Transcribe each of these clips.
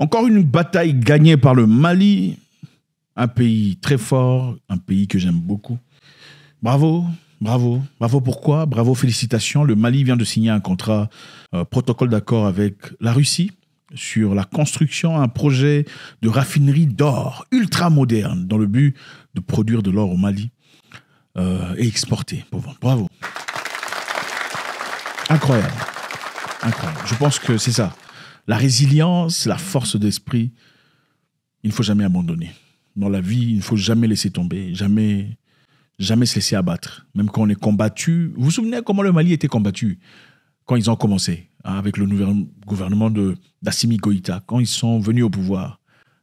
Encore une bataille gagnée par le Mali, un pays très fort, un pays que j'aime beaucoup. Bravo, bravo, bravo pourquoi? Bravo, félicitations. Le Mali vient de signer un contrat, protocole d'accord avec la Russie sur la construction d'un projet de raffinerie d'or ultra moderne dans le but de produire de l'or au Mali et exporter pour vendre. Bravo. Incroyable. Incroyable. Je pense que c'est ça. La résilience, la force d'esprit, il ne faut jamais abandonner. Dans la vie, il ne faut jamais laisser tomber, jamais se laisser abattre. Même quand on est combattu. Vous vous souvenez comment le Mali était combattu quand ils ont commencé, avec le gouvernement d'Assimi Goïta, quand ils sont venus au pouvoir.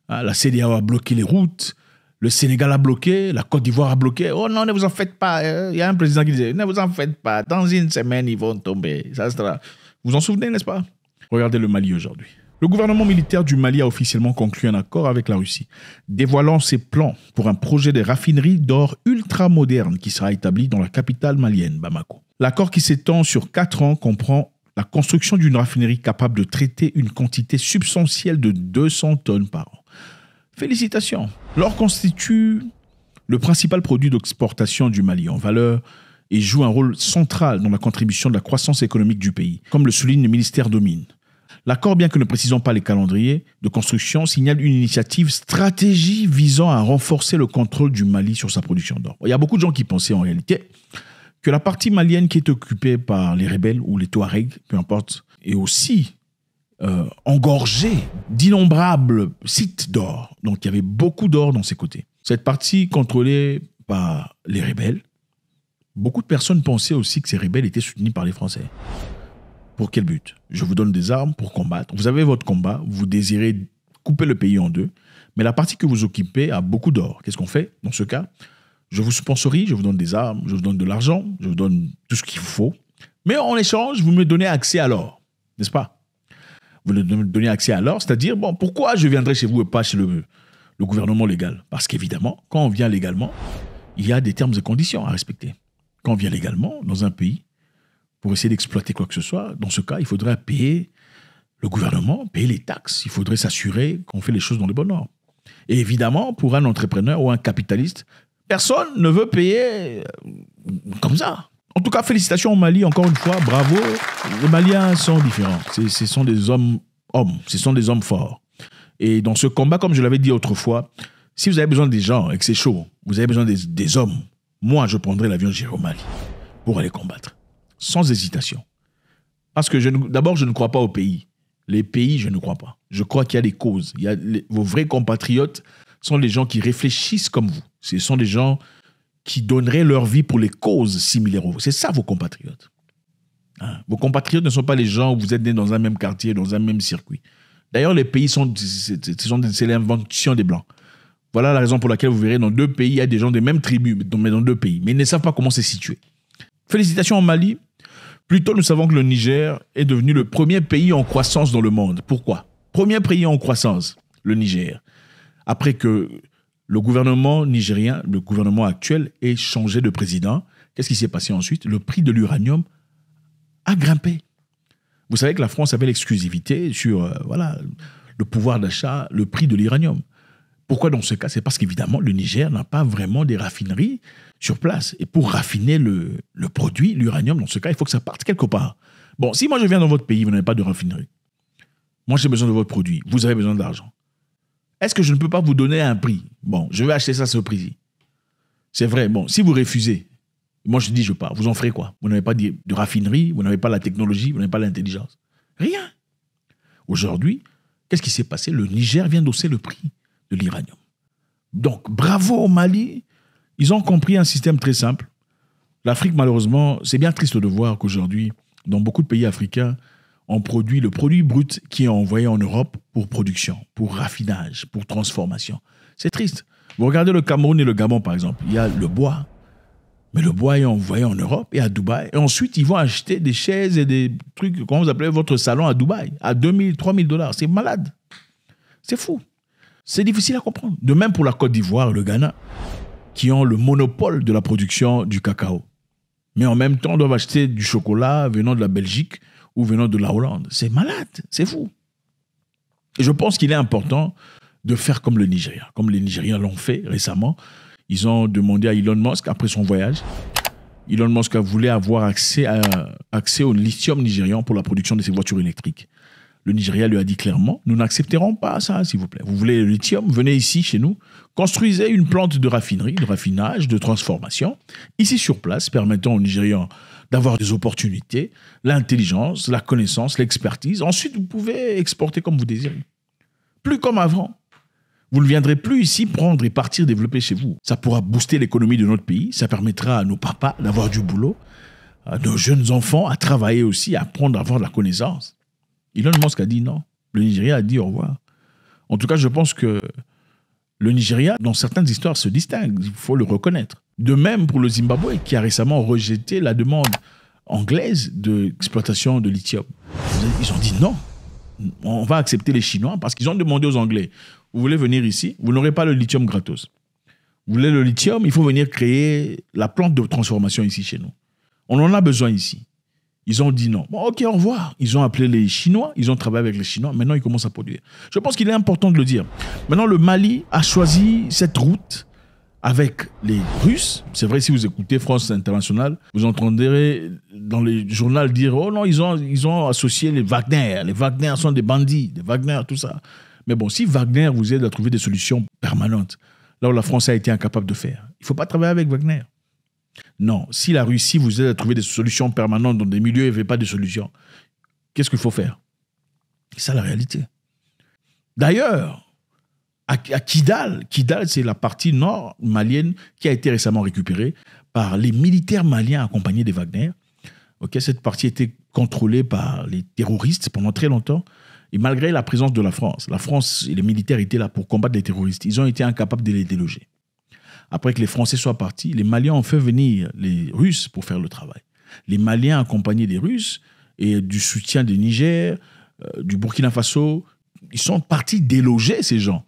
La CEDEAO a bloqué les routes, le Sénégal a bloqué, la Côte d'Ivoire a bloqué. Oh non, ne vous en faites pas. Il y a un président qui disait, ne vous en faites pas. Dans une semaine, ils vont tomber. Ça sera... Vous vous en souvenez, n'est-ce pas? Regardez le Mali aujourd'hui. Le gouvernement militaire du Mali a officiellement conclu un accord avec la Russie, dévoilant ses plans pour un projet de raffinerie d'or ultra moderne qui sera établi dans la capitale malienne, Bamako. L'accord qui s'étend sur 4 ans comprend la construction d'une raffinerie capable de traiter une quantité substantielle de 200 tonnes par an. Félicitations. L'or constitue le principal produit d'exportation du Mali en valeur et joue un rôle central dans la contribution de la croissance économique du pays, comme le souligne le ministère des Mines. L'accord, bien que ne précisant pas les calendriers de construction, signale une initiative stratégique visant à renforcer le contrôle du Mali sur sa production d'or. Il y a beaucoup de gens qui pensaient en réalité que la partie malienne qui est occupée par les rebelles ou les Touaregs, peu importe, est aussi engorgée d'innombrables sites d'or. Donc il y avait beaucoup d'or dans ses côtés. Cette partie contrôlée par les rebelles, beaucoup de personnes pensaient aussi que ces rebelles étaient soutenus par les Français. Pour quel but? Je vous donne des armes pour combattre. Vous avez votre combat, vous désirez couper le pays en deux, mais la partie que vous occupez a beaucoup d'or. Qu'est-ce qu'on fait dans ce cas? Je vous sponsorise, je vous donne des armes, je vous donne de l'argent, je vous donne tout ce qu'il vous faut. Mais en échange, vous me donnez accès à l'or, n'est-ce pas? Vous me donnez accès à l'or, c'est-à-dire, bon, pourquoi je viendrai chez vous et pas chez le gouvernement légal? Parce qu'évidemment, quand on vient légalement, il y a des termes et conditions à respecter. Quand on vient légalement dans un pays, pour essayer d'exploiter quoi que ce soit, dans ce cas, il faudrait payer le gouvernement, payer les taxes. Il faudrait s'assurer qu'on fait les choses dans le bon ordre. Et évidemment, pour un entrepreneur ou un capitaliste, personne ne veut payer comme ça. En tout cas, félicitations au Mali, encore une fois, bravo. Les Maliens sont différents. Ce sont des hommes, ce sont des hommes forts. Et dans ce combat, comme je l'avais dit autrefois, si vous avez besoin des gens et que c'est chaud, vous avez besoin des hommes, moi, je prendrai l'avion, j'irai au Mali pour aller combattre. Sans hésitation. Parce que d'abord, je ne crois pas au pays. Les pays, je ne crois pas. Je crois qu'il y a des causes. Vos vrais compatriotes sont les gens qui réfléchissent comme vous. Ce sont des gens qui donneraient leur vie pour les causes similaires aux vous. C'est ça, vos compatriotes. Hein? Vos compatriotes ne sont pas les gens où vous êtes nés dans un même quartier, dans un même circuit. D'ailleurs, les pays c'est l'invention des Blancs. Voilà la raison pour laquelle vous verrez dans 2 pays, il y a des gens des mêmes tribus, mais dans 2 pays. Mais ils ne savent pas comment c'est situé. Félicitations au Mali. Plutôt, nous savons que le Niger est devenu le premier pays en croissance dans le monde. Pourquoi? Premier pays en croissance, le Niger. Après que le gouvernement nigérien, le gouvernement actuel, ait changé de président, qu'est-ce qui s'est passé ensuite? Le prix de l'uranium a grimpé. Vous savez que la France avait l'exclusivité sur le pouvoir d'achat, le prix de l'uranium. Pourquoi dans ce cas? C'est parce qu'évidemment, le Niger n'a pas vraiment des raffineries sur place. Et pour raffiner le produit, l'uranium, dans ce cas, il faut que ça parte quelque part. Bon, si moi je viens dans votre pays, vous n'avez pas de raffinerie. Moi, j'ai besoin de votre produit. Vous avez besoin d'argent. Est-ce que je ne peux pas vous donner un prix? Bon, je vais acheter ça à ce prix-ci. C'est vrai. Bon, si vous refusez, moi je dis je pars. Vous en ferez quoi? Vous n'avez pas de raffinerie, vous n'avez pas la technologie, vous n'avez pas l'intelligence. Rien. Aujourd'hui, qu'est-ce qui s'est passé? Le Niger vient d'hausser le prix de l'uranium. Donc, bravo au Mali. Ils ont compris un système très simple. L'Afrique, malheureusement, c'est bien triste de voir qu'aujourd'hui, dans beaucoup de pays africains, on produit le produit brut qui est envoyé en Europe pour production, pour raffinage, pour transformation. C'est triste. Vous regardez le Cameroun et le Gabon, par exemple. Il y a le bois. Mais le bois est envoyé en Europe et à Dubaï. Et ensuite, ils vont acheter des chaises et des trucs, comment vous appelez votre salon à Dubaï, à 2 000, 3 000 $. C'est malade. C'est fou. C'est difficile à comprendre. De même pour la Côte d'Ivoire et le Ghana, qui ont le monopole de la production du cacao. Mais en même temps, doivent acheter du chocolat venant de la Belgique ou venant de la Hollande. C'est malade, c'est fou. Et je pense qu'il est important de faire comme le Nigeria. Comme les Nigériens l'ont fait récemment. Ils ont demandé à Elon Musk, après son voyage, Elon Musk voulait avoir accès au lithium nigérian pour la production de ses voitures électriques. Le Nigeria lui a dit clairement, nous n'accepterons pas ça, s'il vous plaît. Vous voulez le lithium, venez ici, chez nous, construisez une plante de raffinerie, de raffinage, de transformation, ici sur place, permettant aux Nigérians d'avoir des opportunités, l'intelligence, la connaissance, l'expertise. Ensuite, vous pouvez exporter comme vous désirez. Plus comme avant. Vous ne viendrez plus ici prendre et partir développer chez vous. Ça pourra booster l'économie de notre pays. Ça permettra à nos papas d'avoir du boulot, à nos jeunes enfants à travailler aussi, à apprendre à avoir de la connaissance. Elon Musk a dit non. Le Nigeria a dit au revoir. En tout cas, je pense que le Nigeria, dans certaines histoires, se distingue. Il faut le reconnaître. De même pour le Zimbabwe, qui a récemment rejeté la demande anglaise d'exploitation de lithium. Ils ont dit non. On va accepter les Chinois parce qu'ils ont demandé aux Anglais, vous voulez venir ici, vous n'aurez pas le lithium gratos. Vous voulez le lithium, il faut venir créer la plante de transformation ici chez nous. On en a besoin ici. Ils ont dit non. Bon, ok, au revoir. Ils ont appelé les Chinois, ils ont travaillé avec les Chinois, maintenant ils commencent à produire. Je pense qu'il est important de le dire. Maintenant, le Mali a choisi cette route avec les Russes. C'est vrai, si vous écoutez France Internationale, vous entendrez dans les journaux dire « Oh non, ils ont associé les Wagner. Les Wagner sont des bandits, des Wagner, tout ça. » Mais bon, si Wagner vous aide à trouver des solutions permanentes, là où la France a été incapable de faire, il ne faut pas travailler avec Wagner. Non, si la Russie vous aide à trouver des solutions permanentes dans des milieux où il n'y avait pas de solutions, qu'est-ce qu'il faut faire? C'est ça la réalité. D'ailleurs, à Kidal, c'est la partie nord malienne qui a été récemment récupérée par les militaires maliens accompagnés des Wagner. Okay, cette partie était contrôlée par les terroristes pendant très longtemps. Et malgré la présence de la France et les militaires étaient là pour combattre les terroristes. Ils ont été incapables de les déloger. Après que les Français soient partis, les Maliens ont fait venir les Russes pour faire le travail. Les Maliens accompagnés des Russes et du soutien du Niger, du Burkina Faso, ils sont partis déloger ces gens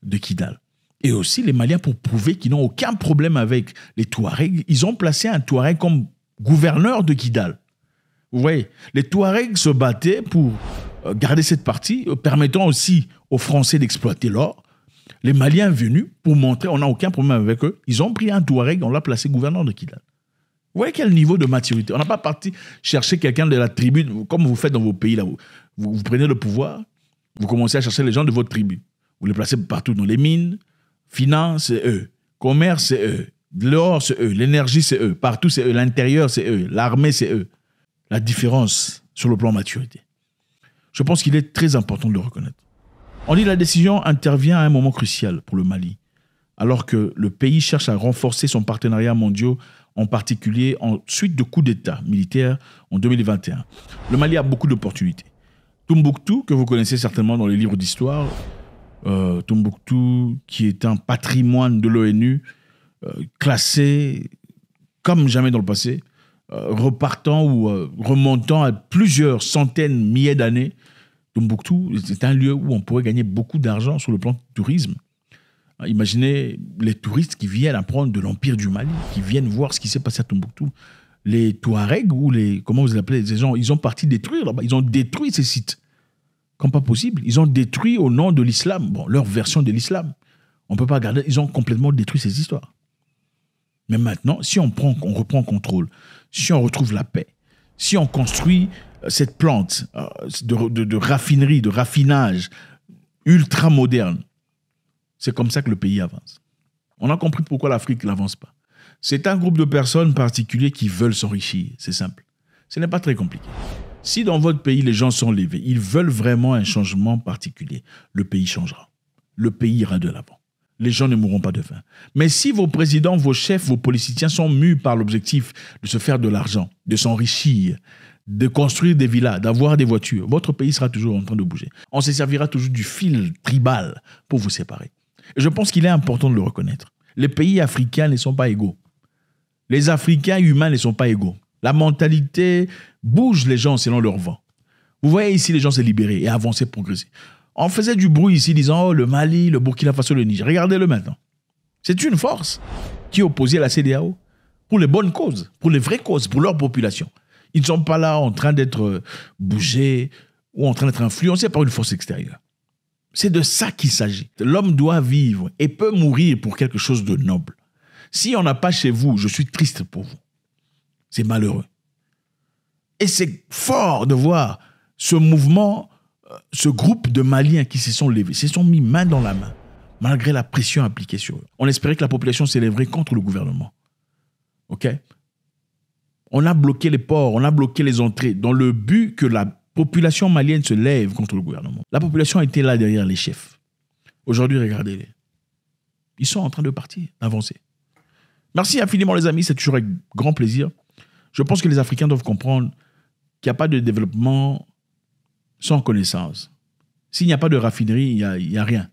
de Kidal. Et aussi les Maliens, pour prouver qu'ils n'ont aucun problème avec les Touaregs, ils ont placé un Touareg comme gouverneur de Kidal. Vous voyez, les Touaregs se battaient pour garder cette partie, permettant aussi aux Français d'exploiter l'or. Les Maliens venus pour montrer on n'a aucun problème avec eux, ils ont pris un Touareg, on l'a placé gouverneur de Kidal. Vous voyez quel niveau de maturité. On n'a pas parti chercher quelqu'un de la tribu, comme vous faites dans vos pays. Là, vous prenez le pouvoir, vous commencez à chercher les gens de votre tribu. Vous les placez partout dans les mines, finances, c'est eux. Commerce, c'est eux. L'or, c'est eux. L'énergie, c'est eux. Partout, c'est eux. L'intérieur, c'est eux. L'armée, c'est eux. La différence sur le plan maturité. Je pense qu'il est très important de le reconnaître. On dit que la décision intervient à un moment crucial pour le Mali, alors que le pays cherche à renforcer son partenariat mondial, en particulier en suite de coups d'État militaires en 2021. Le Mali a beaucoup d'opportunités. Tombouctou, que vous connaissez certainement dans les livres d'histoire, Tombouctou, qui est un patrimoine de l'ONU, classé comme jamais dans le passé, repartant ou remontant à plusieurs centaines, milliers d'années. Tombouctou, c'est un lieu où on pourrait gagner beaucoup d'argent sur le plan du tourisme. Imaginez les touristes qui viennent apprendre de l'Empire du Mali, qui viennent voir ce qui s'est passé à Tombouctou. Les Touaregs, ou les, comment vous les appelez, ces gens, ils ont parti détruire là-bas. Ils ont détruit ces sites. Comme pas possible. Ils ont détruit au nom de l'islam, bon, leur version de l'islam. On ne peut pas garder, ils ont complètement détruit ces histoires. Mais maintenant, si on reprend contrôle, si on retrouve la paix, si on construit cette plante de raffinerie, de raffinage ultra moderne, c'est comme ça que le pays avance. On a compris pourquoi l'Afrique n'avance pas. C'est un groupe de personnes particuliers qui veulent s'enrichir, c'est simple. Ce n'est pas très compliqué. Si dans votre pays, les gens sont levés, ils veulent vraiment un changement particulier, le pays changera. Le pays ira de l'avant. Les gens ne mourront pas de faim. Mais si vos présidents, vos chefs, vos politiciens sont mus par l'objectif de se faire de l'argent, de s'enrichir, de construire des villas, d'avoir des voitures, votre pays sera toujours en train de bouger. On se servira toujours du fil tribal pour vous séparer. Et je pense qu'il est important de le reconnaître. Les pays africains ne sont pas égaux. Les Africains humains ne sont pas égaux. La mentalité bouge les gens selon leur vent. Vous voyez ici, les gens se libérer et avancer, progresser. On faisait du bruit ici disant « Oh, le Mali, le Burkina Faso, le Niger ». Regardez-le maintenant. C'est une force qui est opposée à la CEDEAO pour les bonnes causes, pour les vraies causes, pour leur population. Ils ne sont pas là en train d'être bougés ou en train d'être influencés par une force extérieure. C'est de ça qu'il s'agit. L'homme doit vivre et peut mourir pour quelque chose de noble. Si on n'a pas chez vous, je suis triste pour vous. C'est malheureux. Et c'est fort de voir ce mouvement, ce groupe de Maliens qui se sont levés, se sont mis main dans la main, malgré la pression appliquée sur eux. On espérait que la population s'élèverait contre le gouvernement. OK? On a bloqué les ports, on a bloqué les entrées, dans le but que la population malienne se lève contre le gouvernement. La population était là derrière les chefs. Aujourd'hui, regardez-les. Ils sont en train de partir, d'avancer. Merci infiniment les amis, c'est toujours avec grand plaisir. Je pense que les Africains doivent comprendre qu'il n'y a pas de développement sans connaissance. S'il n'y a pas de raffinerie, il n'y a rien.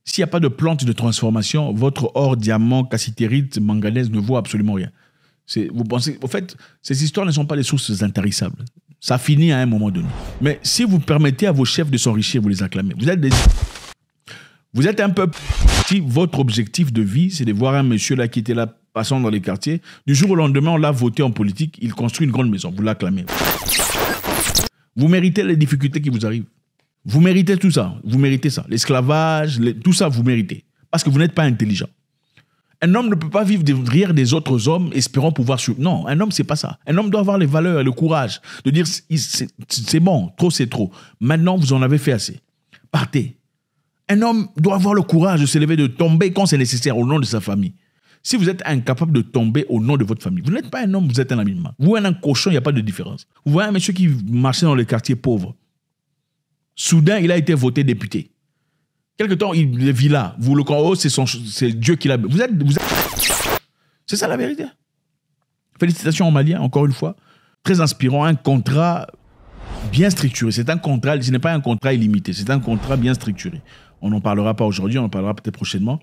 S'il n'y a pas de plante de transformation, votre or, diamant, cassitérite, manganèse ne vaut absolument rien. Vous pensez, au fait, ces histoires ne sont pas des sources intarissables. Ça finit à un moment donné. Mais si vous permettez à vos chefs de s'enrichir, vous les acclamez. Vous êtes un peu... Si votre objectif de vie, c'est de voir un monsieur là qui était là, passant dans les quartiers, du jour au lendemain, on l'a voté en politique, il construit une grande maison, vous l'acclamez. Vous méritez les difficultés qui vous arrivent. Vous méritez tout ça. Vous méritez ça. L'esclavage, tout ça, vous méritez. Parce que vous n'êtes pas intelligent. Un homme ne peut pas vivre derrière des autres hommes espérant pouvoir... Non, un homme, c'est pas ça. Un homme doit avoir les valeurs et le courage de dire c'est bon, trop c'est trop. Maintenant, vous en avez fait assez. Partez. Un homme doit avoir le courage de s'élever, de tomber quand c'est nécessaire au nom de sa famille. Si vous êtes incapable de tomber au nom de votre famille, vous n'êtes pas un homme, vous êtes un habillement. Vous êtes un cochon, il n'y a pas de différence. Vous voyez un monsieur qui marchait dans les quartiers pauvres. Soudain, il a été voté député. Quelque temps, il vit là. Vous le croyez, c'est Dieu qui l'a... C'est ça la vérité. Félicitations aux Maliens, encore une fois. Très inspirant, un contrat bien structuré. C'est un contrat, ce n'est pas un contrat illimité, c'est un contrat bien structuré. On n'en parlera pas aujourd'hui, on en parlera peut-être prochainement.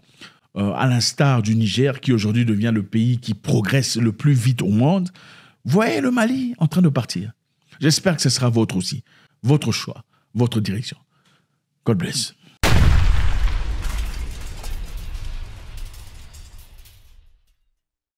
À l'instar du Niger, qui aujourd'hui devient le pays qui progresse le plus vite au monde. Voyez le Mali en train de partir. J'espère que ce sera votre aussi. Votre choix, votre direction. God bless.